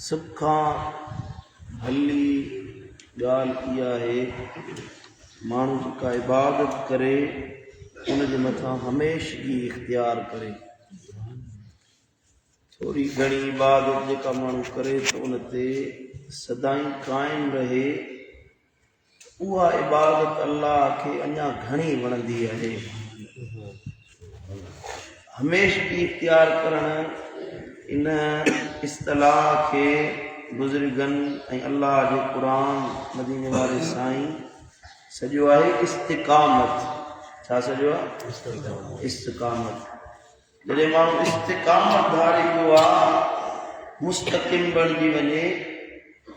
सब खां भली ॻाल्हि इहा आहे माण्हू जेका इबादत करे उन जे मथां हमेशगी इख़्तियार करे। थोरी घणी इबादत जेका माण्हू करे तो उन ते सदाई क़ाइमु रहे, उहा इबादत अल्लाह खे अञा घणी वणंदी आहे। हमेशगी इख़्तियार करणु इन इस्तलाह खे बुज़ुर्गनि ऐं अल्लाह जे क़ुरान मदीने वारे साईं सॼो आहे इस्तिक़ामत। छा सॼो आहे? इस्तिक़ामत। जॾहिं माण्हू इस्तिक़ामत धारे पियो आहे, मुस्तक़िम बणिजी वञे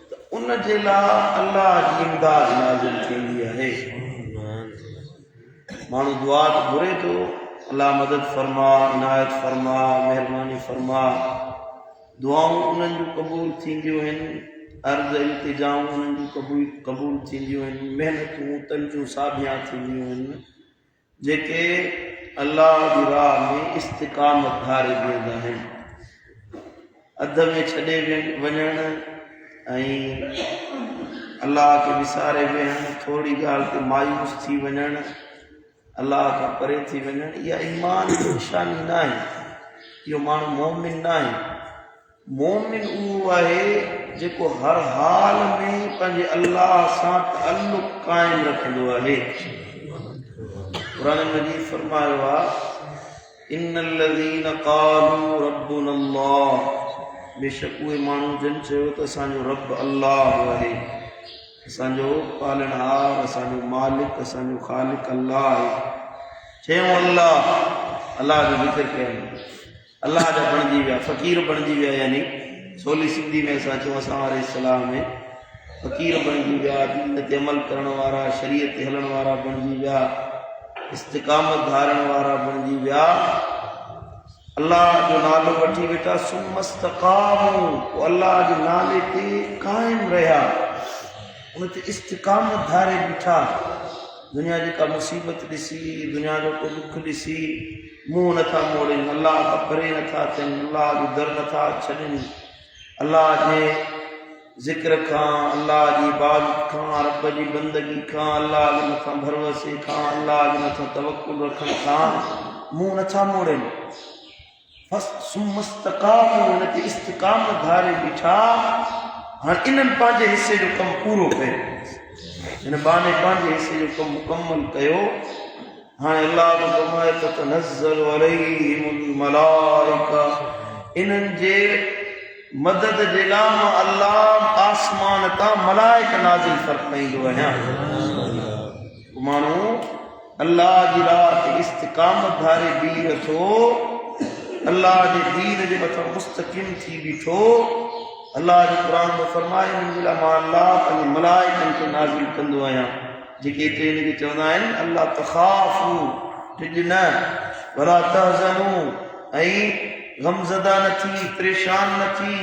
त उन जे लाइ अल्लाह जी इमदाद नाज़िल थींदी आहे। माण्हू दुआ घुरे थो, अल्लाह मदद फरमा, इनायत फरमा, महिरबानी फरमा। दुआऊं उन्हनि जूं क़बूल थींदियूं आहिनि, अर्ज़ इल्तिजाऊं उन्हनि जूं क़बूल थींदियूं आहिनि, महिनतूं तंजूं साबियां थींदियूं आहिनि जेके अल्लाह जी राह में इस्तिक़ामत धारे बीहंदा आहिनि। अध में छॾे वञणु ऐं अल्लाह खे विसारे वेहणु, थोरी ॻाल्हि ते मायूस थी वञणु, अल्लाह खां परे थी वञणु, इहा ईमान जी निशानी न आहे। इहो माण्हू मोमिन न आहे। मोमिन उहो आहे जेको हर हाल में पंहिंजे अल्लाह सां तअल्लुक़ क़ाइमु रखंदो आहे। क़ुरान मजीद फरमायो आहे, इन्नल्लज़ीन क़ालू रब्बुनल्लाह, बेशक उहे माण्हू जिन चयो त असांजो रब अल्लाह आहे, असांजो पालनहार, असांजो मालिक, असांजो ख़ालिक अल्लाह आहे। चयूं अल्लाह, अल्लाह जो ज़िक्र कयूं, अल्लाह जा बणिजी विया, फ़क़ीर बणिजी विया, यानी सोली सिंधी में असां चऊं असां वारे इस्लाम में फ़क़ीर बणिजी विया, दीन ते अमल करण वारा, शरीयत ते हलण वारा बणिजी विया, इस्तिक़ामत धारण वारा बणिजी विया, अल्लाह जो नालो वठी वेठा, सुमस्तक़ामू, अल्लाह जे नाले ते क़ाइमु रहिया, उन ते इस्तिक़ामत धारे बीठा। दुनिया जेका मुसीबत ॾिसी, दुनिया जो को दुख ॾिसी मुंहुं नथा मोड़नि, अल्लाह खां परे नथा थियनि, अल्लाह जो दर नथा छॾनि, अल्लाह जे ज़िक्र खां, अल्लाह जी इबादत खां, रब जी बंदगी खां, अल्लाह जे मथां भरवसे खां, अल्लाह जे मथां तवक्कुल रखण खां मुंहुं नथा मोड़नि। सुमस्तक़ामू, उन ते इस्तिक़ामत धारे बीठा। हाणे इन्हनि पंहिंजे हिसे जो कमु पूरो कयो, हिन बहाने पंहिंजे हिसे जो कमु मुकमल कयो। हाणे अल्लाह जो फरमाए त तनज़्ज़लु अलैहिमुल मलाइका, इन्हनि जे मदद जे लाइ मां अल्लाह आसमान तां मलाइका नाज़िल फरमाईंदो आहियां। माण्हू अल्लाह जी राह ते इस्तिक़ामत धारे बीह थो, अल्लाह जे दीन जे मथां मुस्तक़िम थी बीठो। अल्लाह जो क़ुरान में फरमाए, हिन जे लाइ मां अल्लाह पंहिंजे मलाइकनि खे नाज़िल कंदो आहियां, जेके हिते हिन खे चवंदा आहिनि अल्लाह तख़ाफ़ू, टिज न, वला तहज़नू, ऐं ग़मज़दा न थी, परेशान न थी,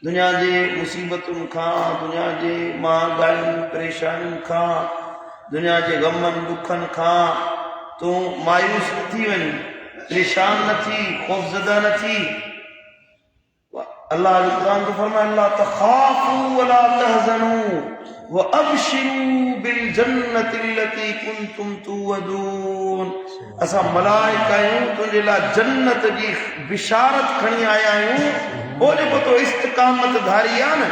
दुनिया जे मुसीबतुनि खां, दुनिया जे महांगाइयुनि परेशानियुनि खां, दुनिया जे ग़मनि दुखनि खां तूं मायूस न थी वञ, परेशान न थी, ख़ौफ़ज़दा न थी। अल्लाह जो क़ुरान तो फरमाए, अल्लाह तख़ाफ़ू वला तहज़नू व अबशिरू बिल जन्नति अल्लती कुंतुम तुअदून। असां मलाइका आहियूं, तुंहिंजे लाइ जन्नत जी बिशारत खणी आया आहियूं। पोइ जेको तो इस्तिक़ामत धारी आहे न,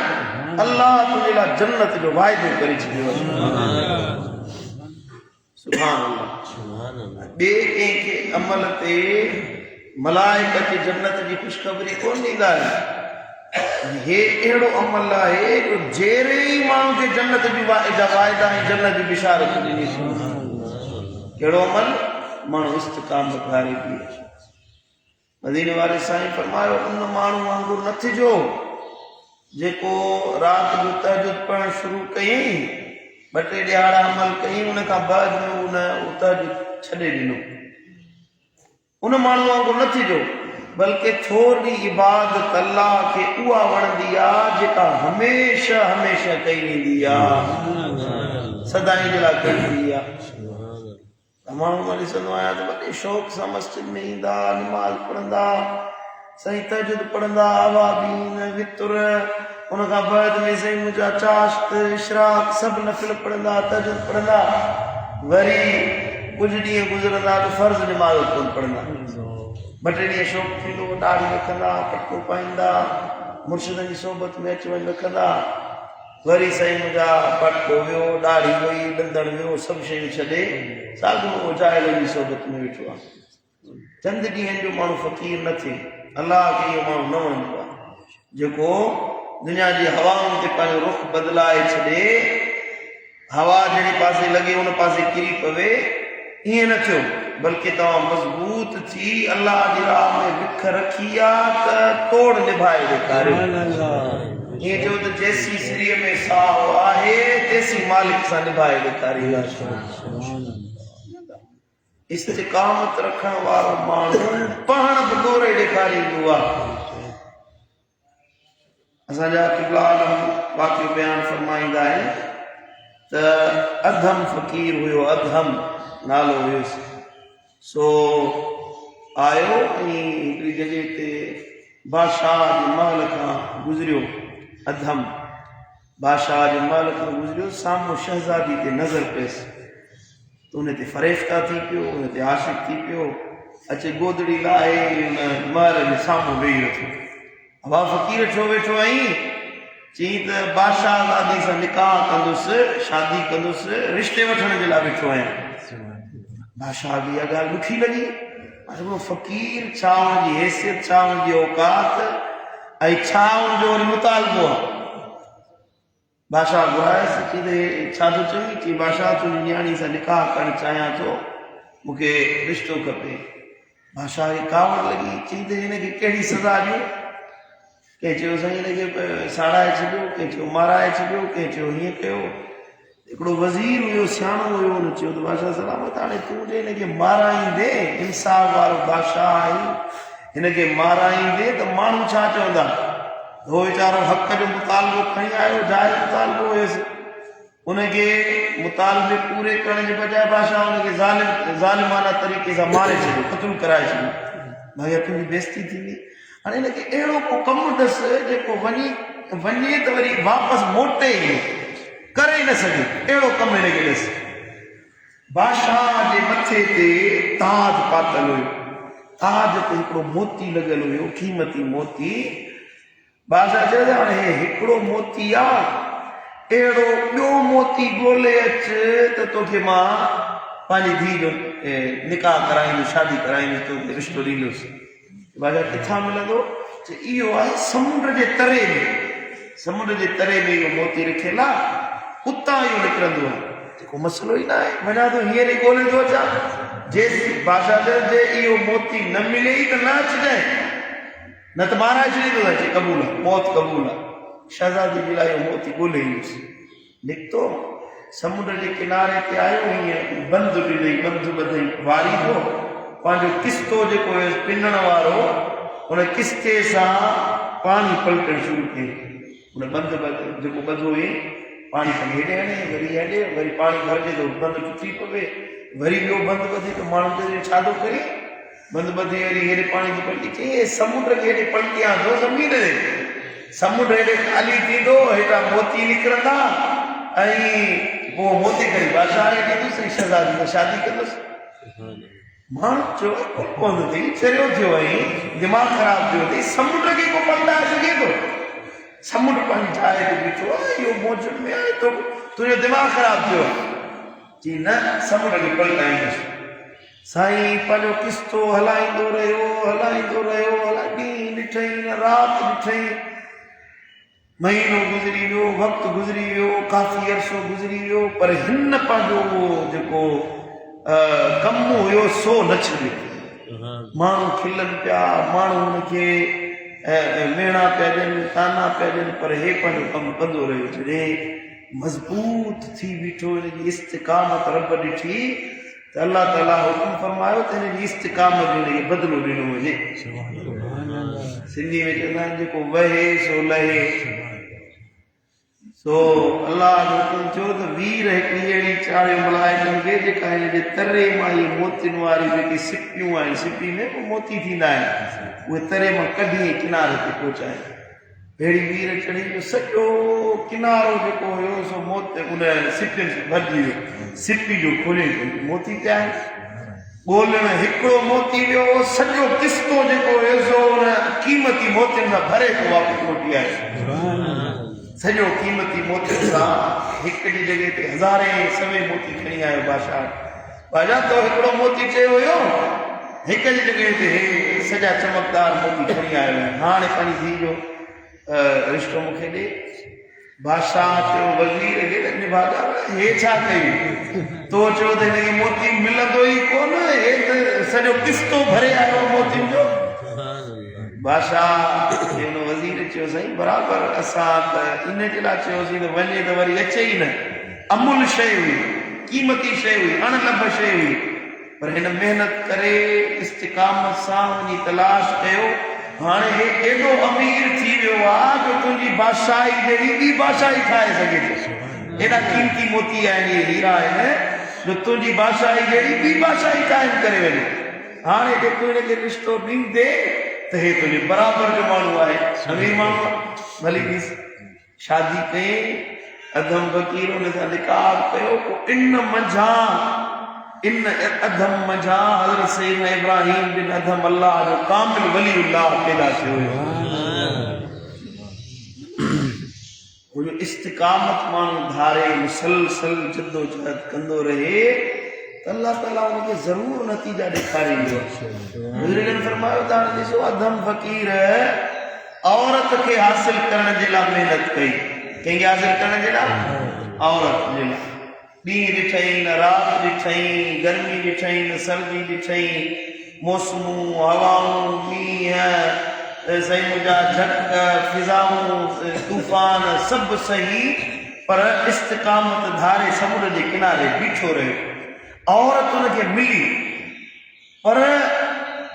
अल्लाह तुंहिंजे लाइ जन्नत जो वाइदो करे छॾियो आहे। सुभान अल्लाह। ॿिए कंहिंखे अमल ते मलाइका खे जन्नत जी ख़ुशख़बरी कोन ॾींदा आहिनि। हे अहिड़ो अमल आहे जो जहिड़े ई माण्हू खे जन्नत जी जा वाइदा ऐं जन्नत जी बिशारत ॾिनी। कहिड़ो अमल? माण्हू इस्तिक़ामत धारे बीहे। मदीने वारे साईं फरमायो, उन माण्हू वांगुरु न थिजो जेको राति जो तहजुद पढ़णु शुरू कयईं, 2-3 ॾियारा अमल कयईं, उन खां बाद में उन तहजुद छॾे ॾिनो। उन माण्हू वांगुरु न थिजो, बल्कि थोरी इबादत अल्लाह खे उहा वणंदी आहे जेका हमेशह हमेशह कई वेंदी आहे, सदाई जे लाइ कई वेंदी आहे। माण्हू मां ॾिसंदो आहियां त वॾे शौक़ सां मस्जिद में ईंदा, नमाज़ पढ़ंदा, सही तहज्जुद पढ़ंदा अवाबीन वितुर उन खां बाद में सही मुंहिंजा चाश्त इशराक सभु नफ़िल पढ़ंदा तहज्जुद पढ़ंदा वरी कुछ ॾींहं गुज़रंदा त फ़र्ज़ निमाज़ कोन पढ़ंदा ॿ टे ॾींहं शौक़ु थींदो ॾाढ़ी रखंदा पटको पाईंदा मुर्शिदनि जी सोबत में अच वञ रखंदा वरी साईं मुंहिंजा पटको वियो ॾाढ़ी वई ॾंदड़ वियो सभु शयूं छॾे साॻियो जाइलनि जी सोबत में वेठो आहे चंद ॾींहंनि जो माण्हू फ़क़ीर न थिए अलाह खे इहो माण्हू न वणंदो आहे जेको दुनिया जी हवाउनि ते पंहिंजो रुख बदिलाए छॾे हवा जहिड़े पासे लॻे उन पासे किरी पवे ईअं न थियो बल्कि तव्हां मज़बूत थी अल्लाह जी राह में विख रखी आहे त तोड़ निभाए ॾेखारियो ईअं चयो त जेसी सिरीअ में साहु आहे तेसी मालिक सां निभाए ॾेखारींदा इस्तिक़ामत रखण वारो माण्हू पाण बि दौरे ॾेखारींदो आहे असांजा क़िबला आलम वाक़ियो बयानु फरमाईंदा आहिनि त अधम फ़क़ीर हुयो अधम नालो हुयुसि सो आयो ऐं हिकिड़ी जॻह ते बादशाह जे महल खां गुज़रियो अधम बादशाह जे महल खां गुज़रियो साम्हूं शहज़ादी ते नज़र पियसि त उन ते फ़रेफ़्ता थी पियो उन ते आशिक़ थी पियो अचे गोदड़ी लाहे उन महल जे साम्हूं वेही रखियो हवा फ़क़ीर छो वेठो आहीं चई त बादशाह ज़ादी सां निकाह कंदुसि शादी कंदुसि रिश्ते वठण जे लाइ वेठो आहियां बादशाह जी इहा ॻाल्हि ॾुखी लॻी हिकिड़ो फ़क़ीर छा हुनजी हैसियत छा हुनजी औकात ऐं छा हुनजो वरी मुतालबो आहे बादशाह घुरायसि चई छा थो चई चई बादशाह तुंहिंजी न्याणी सां निकाह करणु चाहियां थो मूंखे रिश्तो खपे बादशाह खे कावड़ लॻी चई त हिनखे कहिड़ी सज़ा ॾियूं कंहिं चयो साईं हिनखे साड़ाए छॾियो कंहिं चयो माराए छॾियो कंहिं चयो हीअं कयो हिकिड़ो वज़ीर हुयो सियाणो हुयो हुन चयो त बादशाह सलामत हाणे तूं जे हिनखे माराईंदे इंसाफ़ वारो बादशाह आई हिनखे माराईंदे त माण्हू छा चवंदा उहो वीचारो हक़ जो मुतालबो खणी आयो जाइ मुतालबो हुयुसि उनखे मुतालबे पूरे करण जे बजाए बादशाह हुनखे ज़ालिमाना तरीक़े सां मारे छॾियो क़तल कराए छॾियो भई तुंहिंजी बेइज़ती थींदी हाणे हिनखे अहिड़ो को कमु ॾिस जेको वञे त वरी वापसि मोटे ई करे न सघे अहिड़ो कमु हिनखे ॾिस बादशाह जे मथे ते ताज पातल हुयो ताज ते हिकिड़ो मोती लॻल हुयो क़ीमती मोती बादशाह चयो हाणे हिकिड़ो मोती आहे अहिड़ो ॿियो मोती ॻोल्हे अच त तोखे मां पंहिंजी धीउ जो निकाह कराईंदुसि शादी कराईंदुसि तोखे रिश्तो ॾींदुसि बादशाह किथां मिलंदो इहो आहे समुंड जे तरे में इहो मोती रखियल आहे उतां इहो निकिरंदो आहे जेको मसइलो ई न आहे वञा थो हींअर ई ॻोल्हे थो अचां जेसि बादशाह चयो इहो मोती न मिले ई त न अचिजांइ न त माराए छॾींदो अचे क़बूल आहे मौत क़बूल आहे शहज़ादी जे लाइ इहो मोती ॻोल्हे ईंदुसि निकितो समुंड जे किनारे ते आयो हीअं बंदि ॾिनई बंदि ॿधई वारी थो पंहिंजो किस्तो जेको हुयो पिनण वारो उन किस्ते सां पाणी पलटणु शुरू कयईं उन बंदि जेको ॿधो हुई पाणी खणी हेॾे हणे वरी हेॾे वरी पाणी भरिजे थो बंदि टुटी पवे वरी ॿियो बंदि ॿधे त माण्हू त छा थो करे बंदि ॿधे वरी हेॾे पाणी थी पलटी चई समुंड खे हेॾे पलटियां थो ज़मीन ते समुंड हेॾे ख़ाली थींदो हेॾा मोती निकिरंदा ऐं पोइ मोती खणी बादशाह खे ॾींदुसि शहज़ादी सां शादी कंदुसि माण्हू चयो कोन थी चरियो थियो ऐं दिमाग़ ख़राबु थियो अथई समुंड खे को पलटाए सघे थो समुंड पंहिंजी जाइ ते बीठो आहे इहो मौजूद में आहे तुंहिंजो दिमाग़ ख़राबु थियो चई न समुंड खे पलटाईंदुसि साईं पंहिंजो किस्तो हलाईंदो रहियो ॾींहुं ॾिठई न राति ॾिठई महीनो गुज़री वियो वक़्तु गुज़री वियो काफ़ी अरसो गुज़री वियो पर हिन पंहिंजो जेको कमु हुयो सो न छॾियो माण्हू खिलनि पिया माण्हू हुनखे मेणा पिया ॾियनि ताना पिया ॾियनि पर हे पंहिंजो कमु कंदो रहियो जॾहिं मज़बूत थी बीठो हिनजी इस्तिक़ामत रब ॾिठी त अल्लाह ताला हुकुम फरमायो त हिनजी इस्तिक़ामत जो हिनखे बदिलो ॾिनो वञे सिंधी में चवंदा आहिनि जेको वहे सो लहे सो अल्लाह जो हुकुम थियो त वीर हिकिड़ी अहिड़ी चाढ़ियो मलाइकनि खे जेका हिन जे तरे मां इहे मोतियुनि वारी जेकी सिपियूं आहिनि सिपी में पोइ मोती थींदा आहिनि उहे तरे मां कढी किनारे ते पहुचाए अहिड़ी वीर चढ़ी जो सॼो किनारो जेको हुयो सो मोत उन सिपियुनि सां भरिजी वियो सिपी जो खोले मोती पिया आहिनि ॻोल्हण हिकिड़ो मोती वियो सॼो किस्तो जेको हुयो सो उन क़ीमती मोतियुनि सां भरे पोइ वापसि मोटी आयो सॼो क़ीमती मोतियुनि सां हिकड़ी जॻह ते हज़ारे सवे मोती खणी आयो बादशाह तो हिकिड़ो मोती चयो हुयो हिक जी जॻह ते सॼा चमकदार मोती खणी आयो हाणे पंहिंजी धीउ जो रिश्तो मूंखे ॾे बादशाह चयो वज़ीर हे छा कई तो चयो त हिनखे मोती मिलंदो ई कोन हे त सॼो किस्तो भरे आयो मोतियुनि जो बादशाह हुन वज़ीर चयो साईं बराबरि असां त इन जे लाइ चयोसीं त वञे त वरी अचे ई न अमूल शइ हुई क़ीमती शइ हुई अणलभ शइ हुई पर हिन महिनत करे इस्तिक़ामत सां वञी तलाश कयो हाणे हे एॾो अमीर थी वियो आहे जो तुंहिंजी बादशाही जहिड़ी ॿी बादशाही ठाहे सघे थो एॾा क़ीमती मोती आहिनि इहे हीरा आहिनि जो तुंहिंजी बादशाही जहिड़ी ॿी बादशाही क़ाइमु करे वञे हाणे जेको हिनखे रिश्तो ॾींदे त हे तुंहिंजे बराबरि जो माण्हू आहे अमीर माण्हू भली ॾिस शादी कई अधम फ़क़ीर हुन सां निकाह कयो पोइ इन अधम मंझां हज़रत सैयदना इब्राहिम बिन अधम अल्लाह जो कामिल वलीउल्लाह पैदा थियो हुयो इस्तिक़ामत माण्हू धारे मुसलसल जद्दोजहद कंदो रहे त अल्लाह ताला उनखे ज़रूर नतीजा ॾेखारींदो बुज़ुर्गनि फरमायो त हाणे ॾिसो अधम फ़क़ीर औरत खे हासिल करण जे लाइ महिनत कई कंहिंखे हासिल करण जे लाइ औरत जे लाइ ॾींहुं ॾिठई न राति ॾिठई गर्मी ॾिठई न सर्दी ॾिठई मौसमूं हवाऊं मींहं सही मुंहिंजा झटक फिज़ाऊं तूफ़ान सभु सही पर इस्तिक़ामत धारे समुंड जे किनारे बीठो रहियो औरत हुनखे मिली पर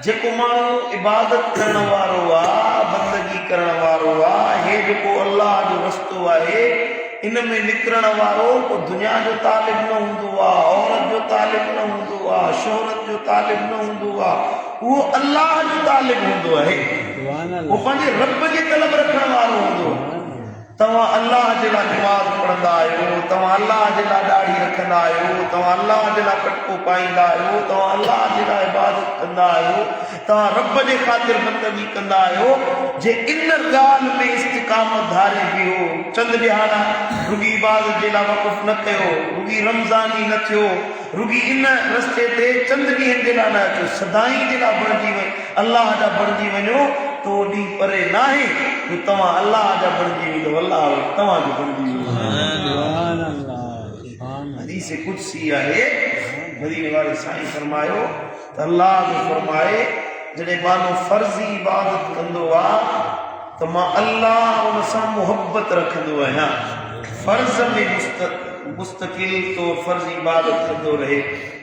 जेको माण्हू इबादत करण वारो आहे बंदगी करण वारो आहे हे जेको अल्लाह जो रस्तो आहे इन में निकिरण वारो को दुनिया जो तालिब न हूंदो आहे औरत जो तालिब न हूंदो आहे शोहरत जो तालिब न हूंदो आहे उहो अल्लाह जो तालिब हूंदो आहे उहो पंहिंजे रब जी तलब रखण वारो हूंदो तव्हां अल्लाह जे लाइ नमाज़ पढ़ंदा आहियो तव्हां अल्लाह जे लाइ ॾाढ़ी रखंदा आहियो तव्हां अल्लाह जे लाइ कटको पाईंदा आहियो तव्हां अल्लाह जे लाइ इबादत कंदा आहियो तव्हां रब जे ख़ातिर बंदगी कंदा आहियो जे इन ॻाल्हि में इस्तिक़ामत धारे बीहो चंद ॾिहाड़ा रुगी इबादत जे लाइ वक़ुफ़ न कयो रुगी रमज़ानी न थियो रुगी इन रस्ते ते चंद ॾींहंनि जे लाइ न अचो सदाई जे लाइ बणिजी वञो अल्लाह जा बणिजी वञो तो ॾींहुं परे न आहे जो तव्हां अल्लाह जा बणिजी वेंदो अल्लाह तव्हांजो बणिजी वेंदो हदीस कुदसी आहे मदीने वारे साईं फरमायो त अल्लाह जो फरमाए जॾहिं माण्हू फर्ज़ी इबादत कंदो आहे त मां अल्लाह उन सां मुहबत रखंदो आहियां फर्ज़ में मुस्तक़िल तो फर्ज़ी इबादत कंदो रहे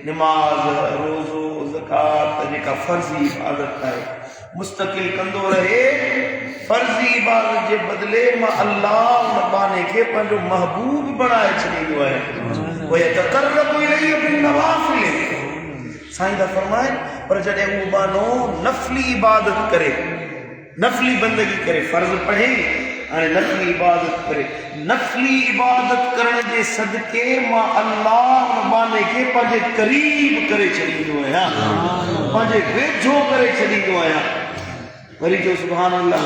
नमाज़ रोज़ो ज़कात जेका फर्ज़ी इबादत आहे मुस्तक़िल कंदो रहे फर्ज़ी इबादत जे बदिले मां अल्लाह उन बाने खे पंहिंजो महबूब बणाए छॾींदो आहे साईं था फरमाइनि पर जॾहिं उहो बानो नफ़ली इबादत करे नफ़ली बंदगी करे फर्ज़ पढ़े हाणे नफ़ली इबादत करे नफ़ली इबादत करण जे सदके मां अल्लाह उन बाने खे पंहिंजे क़रीब करे छॾींदो आहियां पंहिंजे वेझो करे छॾींदो आहियां वरी जो सुभान अल्लाह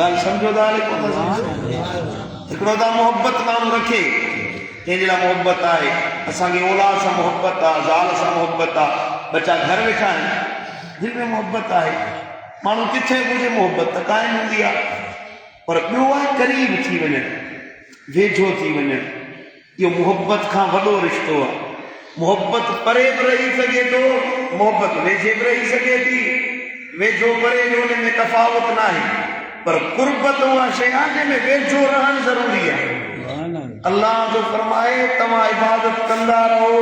ॻाल्हि सम्झो था हिकिड़ो त मोहबत माण्हू रखे कंहिंजे लाइ मोहबत आहे असांखे औलाद सां मोहबत आहे ज़ाल सां मोहबत आहे बच्चा घर वेठा आहिनि दिलि में मोहबत आहे माण्हू किथे हुजे मोहबत त क़ाइमु हूंदी आहे पर ॿियो आहे क़रीब थी वञनि वेझो थी वञनि इहो मोहबत खां वॾो रिश्तो आहे मोहबत परे बि रही सघे थो मोहबत वेझे बि रही सघे थी वेझो परे जो हुन में तफ़ावत न आहे पर कुर्बत उहा शइ आहे जंहिंमें वेझो रहणु ज़रूरी आहे अल्लाह जो फरमाए तव्हां इबादत कंदा रहो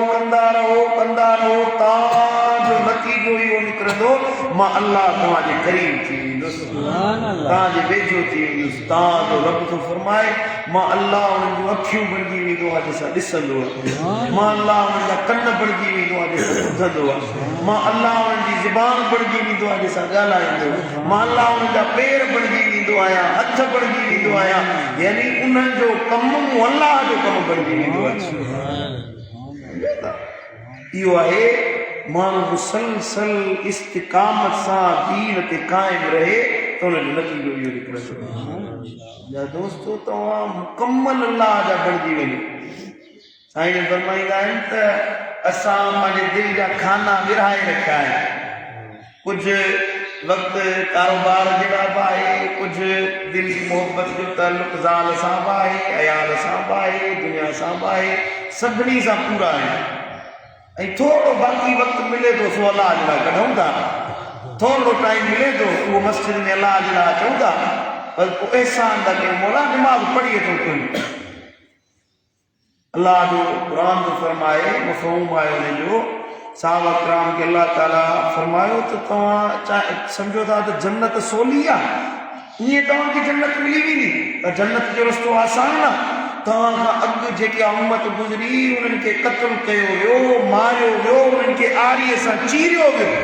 जो नतीजो इहो निकिरंदो मां अल्लाह तव्हांजे करीब थी वेंदुसि तव्हांजे वेझो थी वेंदुसि तव्हांजो रब थो फरमाए मां अल्लाह उन्हनि जूं अखियूं बणिजी वेंदो आहे जंहिंसां ॾिसंदो आहे मां अल्लाह उन्हनि जा कन बणिजी वेंदो आहे जंहिंसां ॿुधंदो आहे मां अल्लाह उन्हनि जी ज़ुबान बणिजी वेंदो आहे जंहिंसां ॻाल्हाईंदो मां अल्लाह उन्हनि जा पेर बणिजी वेंदो आहियां हथ बणिजी वेंदो आहियां यानी उन्हनि जो कमु मूं अल्लाह जो कमु बणिजी वेंदो आहे इहो आहे माण्हू मुसलसल इस्तिकामत सां दीन ते क़ाइम रहे त हुनजो नतीजो इहो निकिरंदो या दोस्तो तव्हां मुकमल अल्लाह जा बणिजी वञो साईं जन फरमाईंदा आहिनि त असां पंहिंजे दिलि जा खाना विरहाए रखिया आहिनि कुझु वक़्तु कारोबार जे लाइ बि आहे कुझु दिलि जी मोहबत जो तालुक ज़ाल सां बि आहे अयाल सां बि आहे दुनिया सां बि आहे सभिनी सां पूरा आहिनि ऐं थोरो बाक़ी वक़्तु मिले थो सो अलाह जे लाइ कढूं था थोरो टाइम मिले थो उहो मस्जिद में अलाह जे लाइ अचूं था पर पोइ अहसान था कयूं मौला दिमाग़ पढ़ीअ थो कयूं अल्लाह जो क़ुरान जो फरमाए मफ़हूम आहे हुनजो साहबा किराम खे अल्लाह ताला फरमायो त तव्हां सम्झो था त जन्नत सोली आहे ईअं तव्हांखे जन्नत मिली वेंदी त जन्नत जो रस्तो आसान आहे तव्हां खां अॻु जेके उम्मत गुज़री उन्हनि खे क़त्ल कयो वियो मारियो वियो उन्हनि खे आरीअ सां चीरियो वियो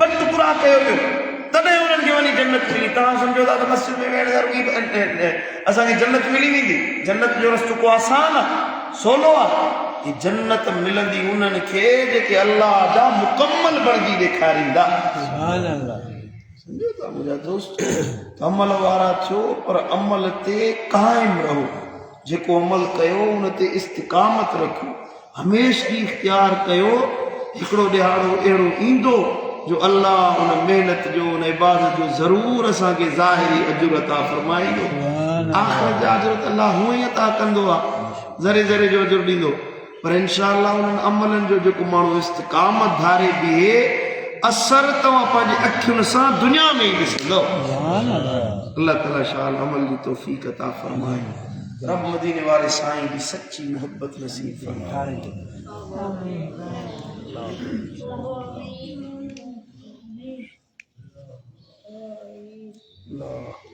ॿ टुकड़ा कयो वियो तॾहिं उन्हनि खे वञी जन्नत मिली तव्हां सम्झो था त मस्जिद में वेहण ज़रूरी असांखे जन्नत मिली वेंदी जन्नत जो रस्तो को आसान आहे सोलो आहे ही जन्नत मिलंदी उन्हनि खे जेके अल्लाह जा मुकम्मल बणिजी ॾेखारींदा सम्झो था मुंहिंजा दोस्त अमल वारा थियो पर अमल ते क़ाइम रहो जेको अमल कयो उन ते इस्तिकामत रखो हमेशह इख्तियार कयो हिकिड़ो ॾिहाड़ो अहिड़ो ईंदो जो अल्लाह उन महिनत जो उन इबादत जो ज़रूरु असांखे ज़ाहिरी अजुर अता फरमाईंदो आख़िरत जा अजुर अल्लाह हूअं ई अता कंदो आहे ज़रे ज़रे जो अजुर ॾींदो पर इंशाअल्लाह उन्हनि अमलनि जो जेको माण्हू इस्तिकामत धारे बीहे असर तव्हां पंहिंजी अखियुनि सां दुनिया में ई ॾिसंदव अल्लाह ताला शाल अमल जी तौफ़ीक़ अता फरमाए रब मदीने वाले साईं की सच्ची मोहब्बत नसीब फरमाए अल्लाह